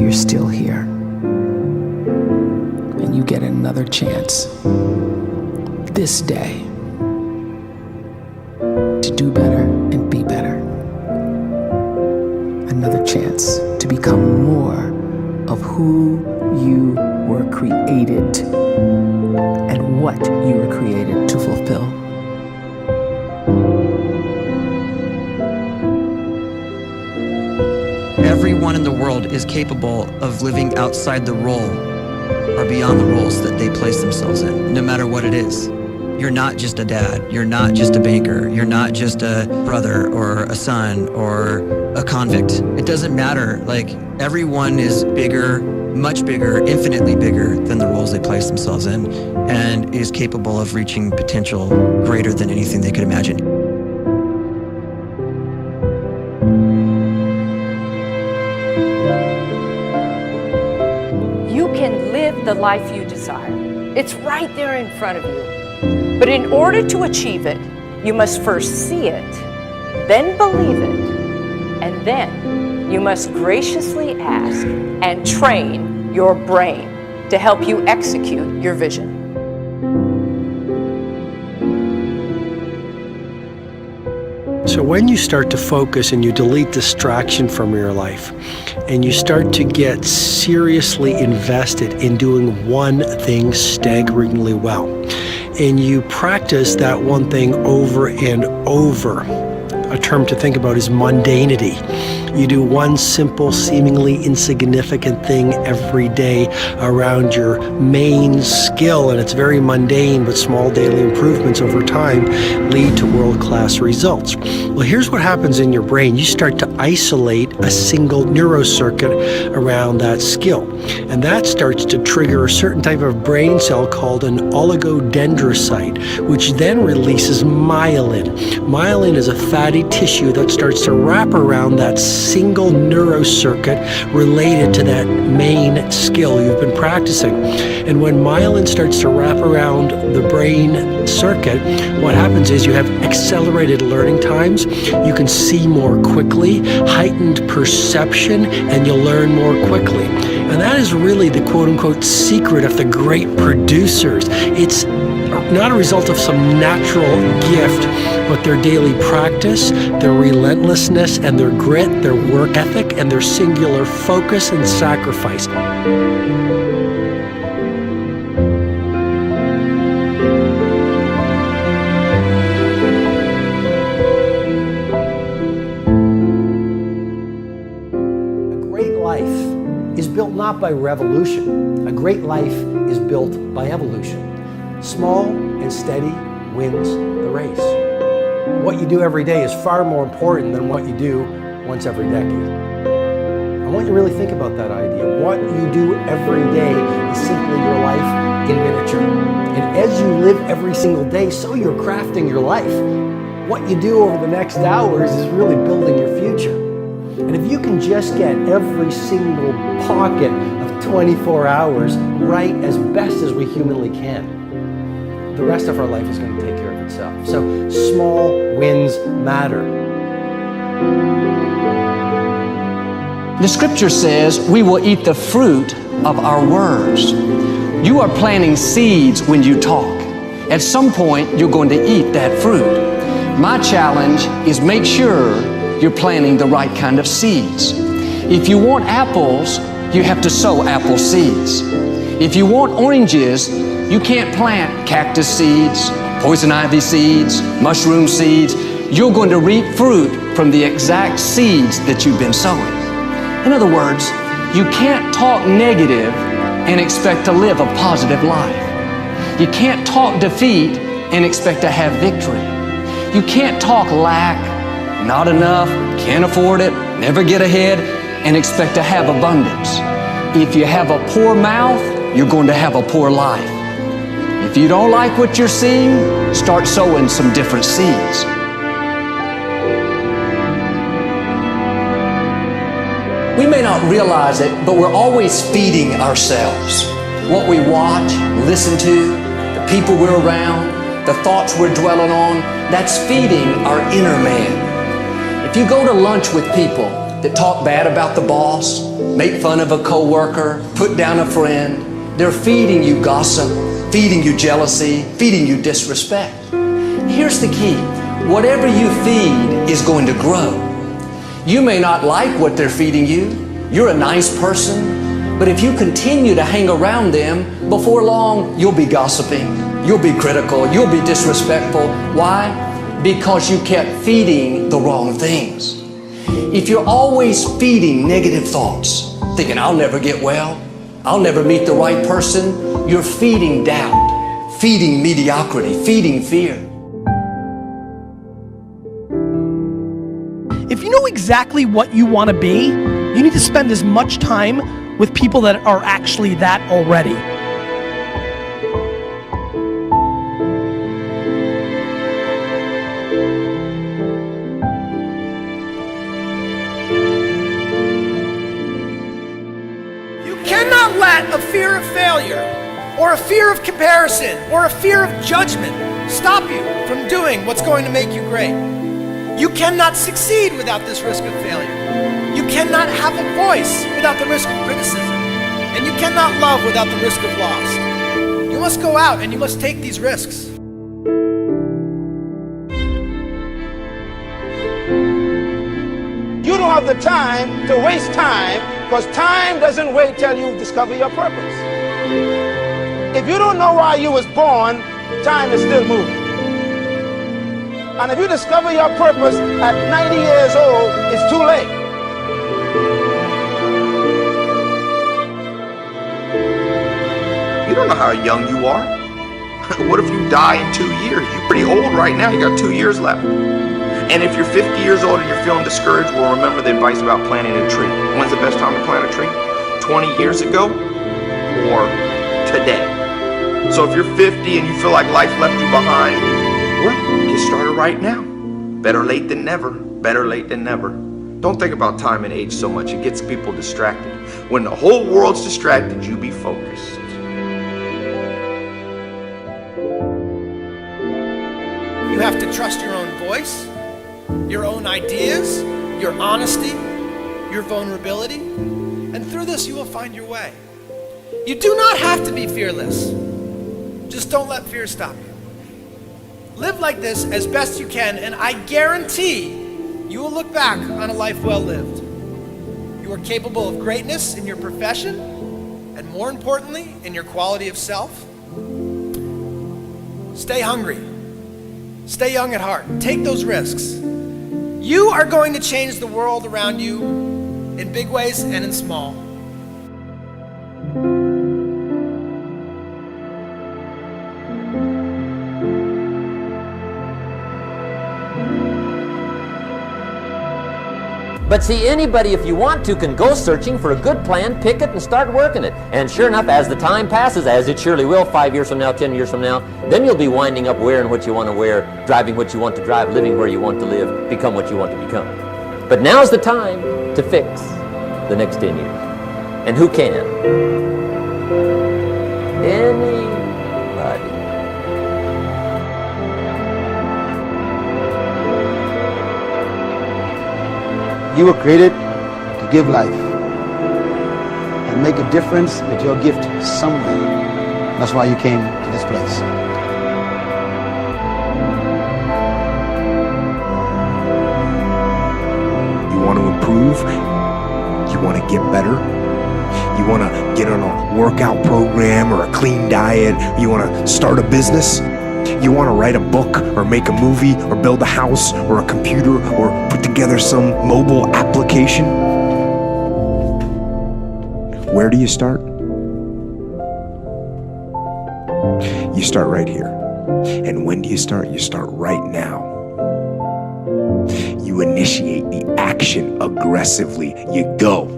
you're still here. And you get another chance this day to do better and be better. Another chance to become more of who you were created and what you were created to fulfill. Everyone in the world is capable of living outside the role or beyond the roles that they place themselves in, no matter what it is. You're not just a dad, you're not just a banker, you're not just a brother or a son or a convict. It doesn't matter. Like, everyone is bigger, much bigger, infinitely bigger than the roles they place themselves in, and is capable of reaching potential greater than anything they could imagine. You can live the life you desire. It's right there in front of you. But in order to achieve it, you must first see it, then believe it, and then you must graciously ask and train your brain to help you execute your vision. So when you start to focus and you delete distraction from your life, and you start to get seriously invested in doing one thing staggeringly well, and you practice that one thing over and over, a term to think about is mundanity. You do one simple, seemingly insignificant thing every day around your main skill, and it's very mundane, but small daily improvements over time lead to world-class results. Well, here's what happens in your brain. You start to isolate a single neurocircuit around that skill, and that starts to trigger a certain type of brain cell called an oligodendrocyte, which then releases myelin. Myelin is a fatty tissue that starts to wrap around that single neurocircuit related to that main skill you've been practicing. And when myelin starts to wrap around the brain circuit, what happens is you have accelerated learning times, you can see more quickly, heightened perception, and you'll learn more quickly. And that is really the quote-unquote secret of the great producers. It's not a result of some natural gift, but their daily practice, their relentlessness and their grit, their work ethic, and their singular focus and sacrifice. A great life is built not by revolution. A great life is built by evolution. Small and steady wins the race. What you do every day is far more important than what you do once every decade. I want you to really think about that idea. What you do every day is simply your life in miniature. And as you live every single day, so you're crafting your life. What you do over the next hours is really building your future. And if you can just get every single pocket of 24 hours right as best as we humanly can, the rest of our life is going to take care of itself. So small wins matter. The scripture says we will eat the fruit of our words. You are planting seeds when you talk. At some point, you're going to eat that fruit. My challenge is make sure you're planting the right kind of seeds. If you want apples, you have to sow apple seeds. If you want oranges, you can't plant cactus seeds, poison ivy seeds, mushroom seeds. You're going to reap fruit from the exact seeds that you've been sowing. In other words, you can't talk negative and expect to live a positive life. You can't talk defeat and expect to have victory. You can't talk lack, not enough, can't afford it, never get ahead, and expect to have abundance. If you have a poor mouth, you're going to have a poor life. If you don't like what you're seeing, start sowing some different seeds. We may not realize it, but we're always feeding ourselves. What we watch, listen to, the people we're around, the thoughts we're dwelling on, that's feeding our inner man. If you go to lunch with people, that talk bad about the boss, make fun of a coworker, put down a friend. They're feeding you gossip, feeding you jealousy, feeding you disrespect. Here's the key. Whatever you feed is going to grow. You may not like what they're feeding you. You're a nice person, but if you continue to hang around them, before long, you'll be gossiping, you'll be critical, you'll be disrespectful. Why? Because you kept feeding the wrong things. If you're always feeding negative thoughts, thinking, I'll never get well, I'll never meet the right person, you're feeding doubt, feeding mediocrity, feeding fear. If you know exactly what you want to be, you need to spend as much time with people that are actually that already. You cannot let a fear of failure, or a fear of comparison, or a fear of judgment stop you from doing what's going to make you great. You cannot succeed without this risk of failure. You cannot have a voice without the risk of criticism. And you cannot love without the risk of loss. You must go out and you must take these risks. You don't have the time to waste time, because time doesn't wait till you discover your purpose. If you don't know why you was born, time is still moving. And if you discover your purpose at 90 years old, it's too late. You don't know how young you are. What if you die in 2 years? You're pretty old right now. You got 2 years left. And if you're 50 years old and you're feeling discouraged, well, remember the advice about planting a tree. When's the best time to plant a tree? 20 years ago or today? So if you're 50 and you feel like life left you behind, well, get started right now. Better late than never. Better late than never. Don't think about time and age so much. It gets people distracted. When the whole world's distracted, you be focused. You have to trust your own voice, your own ideas, your honesty, your vulnerability, and through this you will find your way. You do not have to be fearless. Just don't let fear stop you. Live like this as best you can, and I guarantee you will look back on a life well lived. You are capable of greatness in your profession, and more importantly, in your quality of self. Stay hungry. Stay young at heart. Take those risks. You are going to change the world around you in big ways and in small. But see, anybody, if you want to, can go searching for a good plan, pick it, and start working it. And sure enough, as the time passes, as it surely will 5 years from now, 10 years from now, then you'll be winding up wearing what you want to wear, driving what you want to drive, living where you want to live, become what you want to become. But now's the time to fix the next 10 years. And who can? Anybody. You were created to give life and make a difference with your gift somewhere. That's why you came to this place. You want to improve? You want to get better? You want to get on a workout program or a clean diet? You want to start a business? You want to write a book or make a movie or build a house or a computer or put together some mobile application? Where do you start? You start right here. And when do you start? You start right now. You initiate the action aggressively. You go.